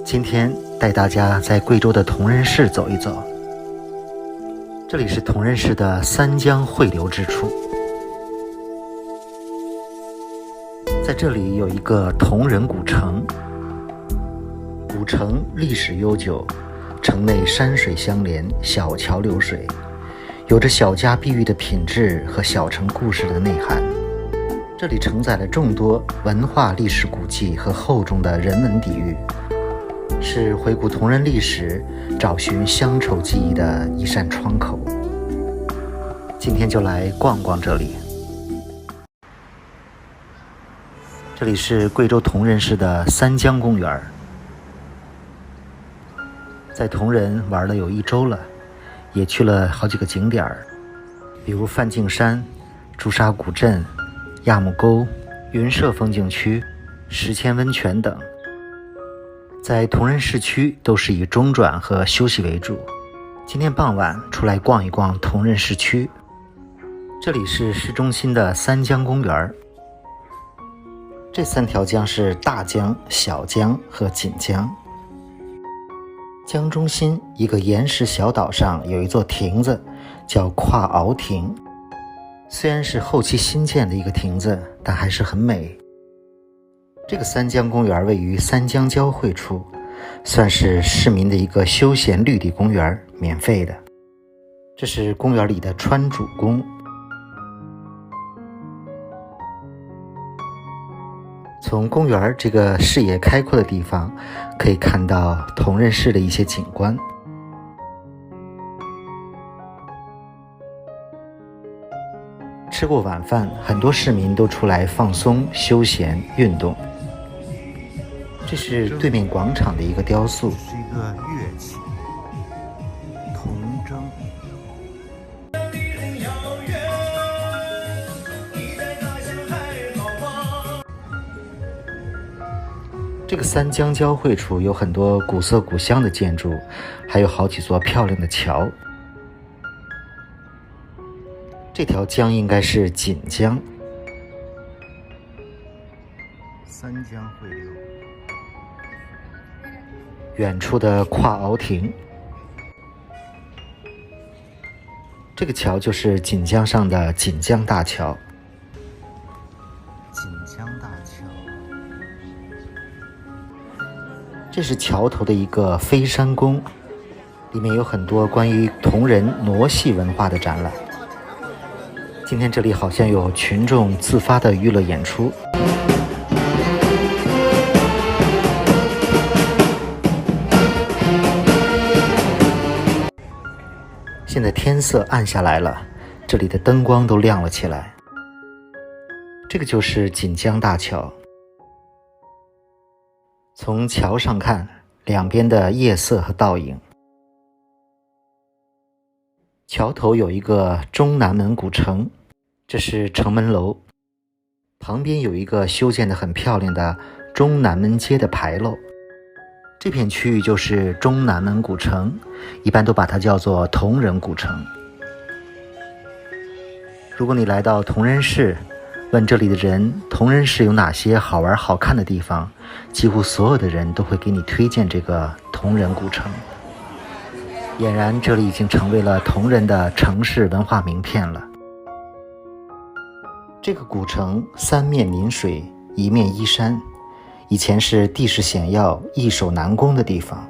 今天带大家在贵州的铜仁市走一走。这里是铜仁市的三江汇流之处，在这里有一个铜仁古城。古城历史悠久，城内山水相连，小桥流水，有着小家碧玉的品质和小城故事的内涵。这里承载了众多文化历史古迹和厚重的人文底蕴，是回顾铜仁历史、找寻乡愁记忆的一扇窗口。今天就来逛逛这里。这里是贵州铜仁市的三江公园，在铜仁玩了有1周了，也去了好几个景点，比如梵净山、朱砂古镇、亚木沟、云社风景区、石阡温泉等。在铜仁市区都是以中转和休息为主。今天傍晚出来逛一逛铜仁市区。这里是市中心的三江公园，这3条江是大江、小江和锦江。江中心一个岩石小岛上有一座亭子，叫跨鳌亭。虽然是后期新建的一个亭子，但还是很美。这个三江公园位于三江交汇处，算是市民的一个休闲绿地公园，免费的。这是公园里的川主宫。从公园这个视野开阔的地方，可以看到铜仁市的一些景观。吃过晚饭，很多市民都出来放松、休闲、运动。这是对面广场的一个雕塑，是一个乐器，铜筝。这个三江交汇处有很多古色古香的建筑，还有好几座漂亮的桥。这条江应该是锦江。三江汇流。远处的跨鳌亭，这个桥就是锦江上的锦江大桥。锦江大桥。这是桥头的一个飞山宫，里面有很多关于铜仁傩戏文化的展览。今天这里好像有群众自发的娱乐演出。现在天色暗下来了，这里的灯光都亮了起来。这个就是锦江大桥。从桥上看，两边的夜色和倒影。桥头有一个中南门古城，这是城门楼。旁边有一个修建得很漂亮的中南门街的牌楼。这片区域就是中南门古城，一般都把它叫做铜仁古城。如果你来到铜仁市，问这里的人铜仁市有哪些好玩好看的地方，几乎所有的人都会给你推荐这个铜仁古城。俨然这里已经成为了铜仁的城市文化名片了。这个古城3面临水，1面依山，以前是地势险要、易守难攻的地方。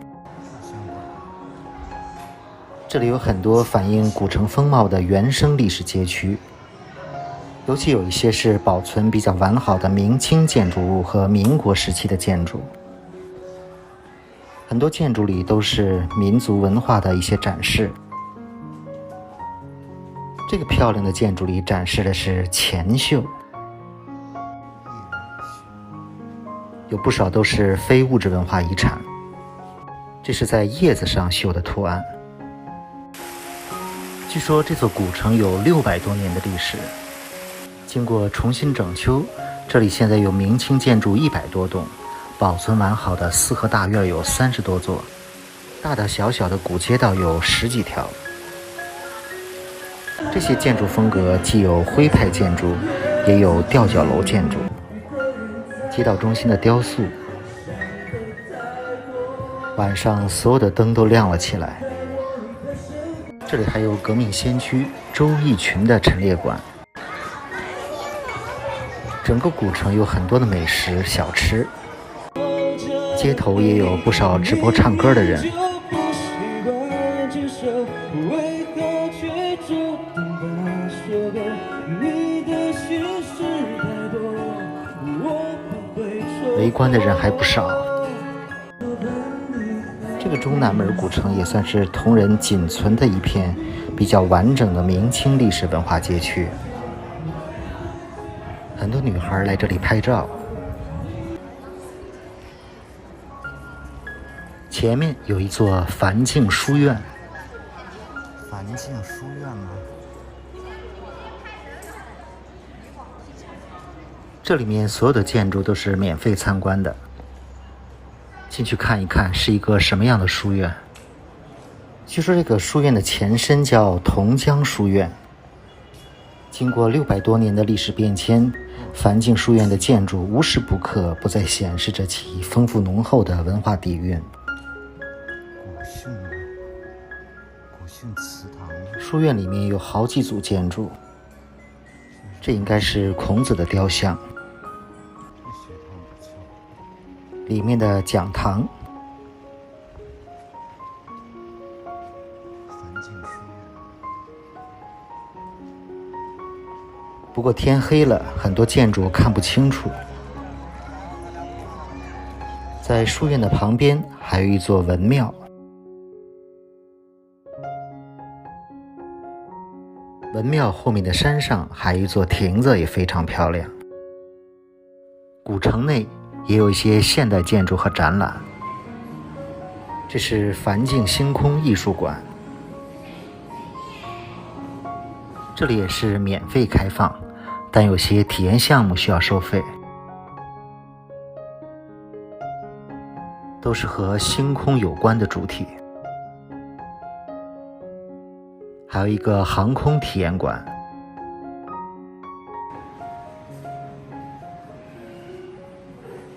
这里有很多反映古城风貌的原生历史街区，尤其有一些是保存比较完好的明清建筑物和民国时期的建筑。很多建筑里都是民族文化的一些展示。这个漂亮的建筑里展示的是钱绣，有不少都是非物质文化遗产。这是在叶子上绣的图案。据说这座古城有600多年的历史，经过重新整修，这里现在有明清建筑100多栋，保存完好的4合大院有30多座，大大小小的古街道有10几条。这些建筑风格既有徽派建筑，也有吊脚楼建筑。街街道中心的雕塑。晚上所有的灯都亮了起来。这里还有革命先驱周逸群的陈列馆。整个古城有很多的美食小吃，街头也有不少直播唱歌的人。围观的人还不少。这个中南门古城也算是铜仁仅存的一片比较完整的明清历史文化街区。很多女孩来这里拍照。前面有一座梵净书院。梵净书院吗？这里面所有的建筑都是免费参观的，进去看一看是一个什么样的书院。据说这个书院的前身叫同江书院，经过600多年的历史变迁，梵净书院的建筑无时不刻不再显示着其丰富浓厚的文化底蕴。古训祠堂，书院里面有好几组建筑，这应该是孔子的雕像。里面的讲堂，不过天黑了，很多建筑看不清楚。在书院的旁边还有一座文庙，文庙后面的山上还有一座亭子，也非常漂亮。古城内也有一些现代建筑和展览。这是梵净星空艺术馆，这里也是免费开放，但有些体验项目需要收费，都是和星空有关的主题。还有一个航空体验馆。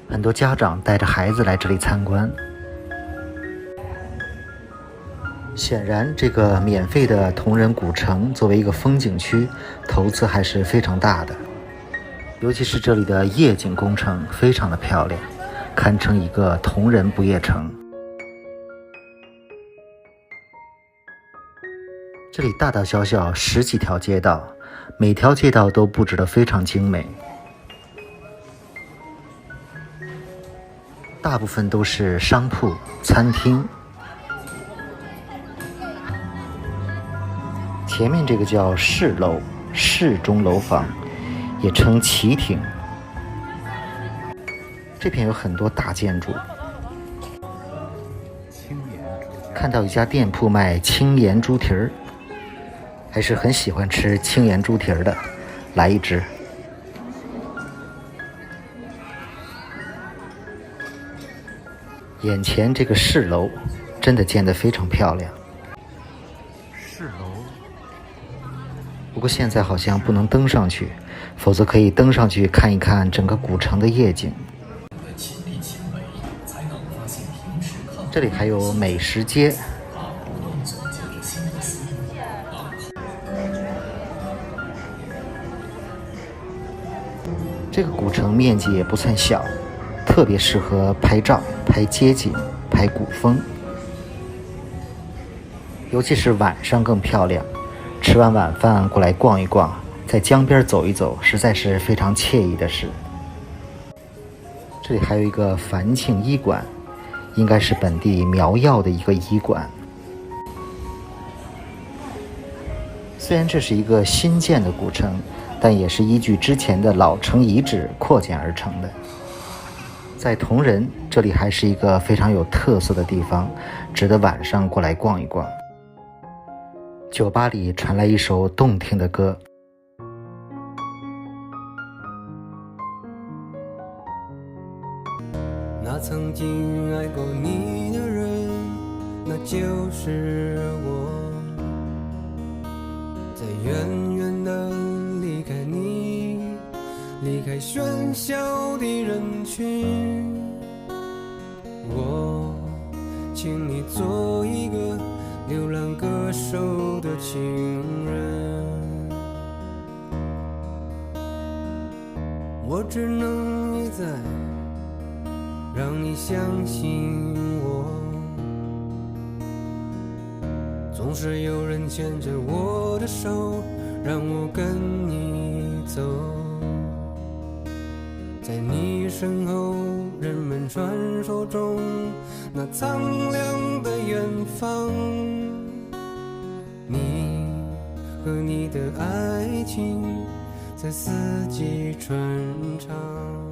很多家长带着孩子来这里参观。显然这个免费的铜仁古城作为一个风景区，投资还是非常大的，尤其是这里的夜景工程非常的漂亮，堪称一个铜仁不夜城。这里大大小小10几条街道，每条街道都布置得非常精美，大部分都是商铺、餐厅。前面这个叫市楼，市中楼房，也称旗亭。这片有很多大建筑。看到一家店铺卖青盐猪蹄儿，还是很喜欢吃青盐猪蹄儿的，来一只。眼前这个市楼真的建得非常漂亮。市楼，不过现在好像不能登上去，否则可以登上去看一看整个古城的夜景。这里还有美食街。这个古城面积也不算小，特别适合拍照、拍街景、拍古风，尤其是晚上更漂亮。吃完晚饭过来逛一逛，在江边走一走，实在是非常惬意的事。这里还有一个梵净医馆，应该是本地苗药的一个医馆。虽然这是一个新建的古城，但也是依据之前的老城遗址扩建而成的。在铜仁，这里还是一个非常有特色的地方，值得晚上过来逛一逛。酒吧里传来一首动听的歌。那曾经爱过你的人，那就是我，在远远的离开你，离开开喧嚣的人群。我请你做一个流浪歌手的情人，我只能一再让你相信我，总是有人牵着我的手，让我跟你走。在你身后，人们传说中那苍凉的远方，你和你的爱情在四季传唱。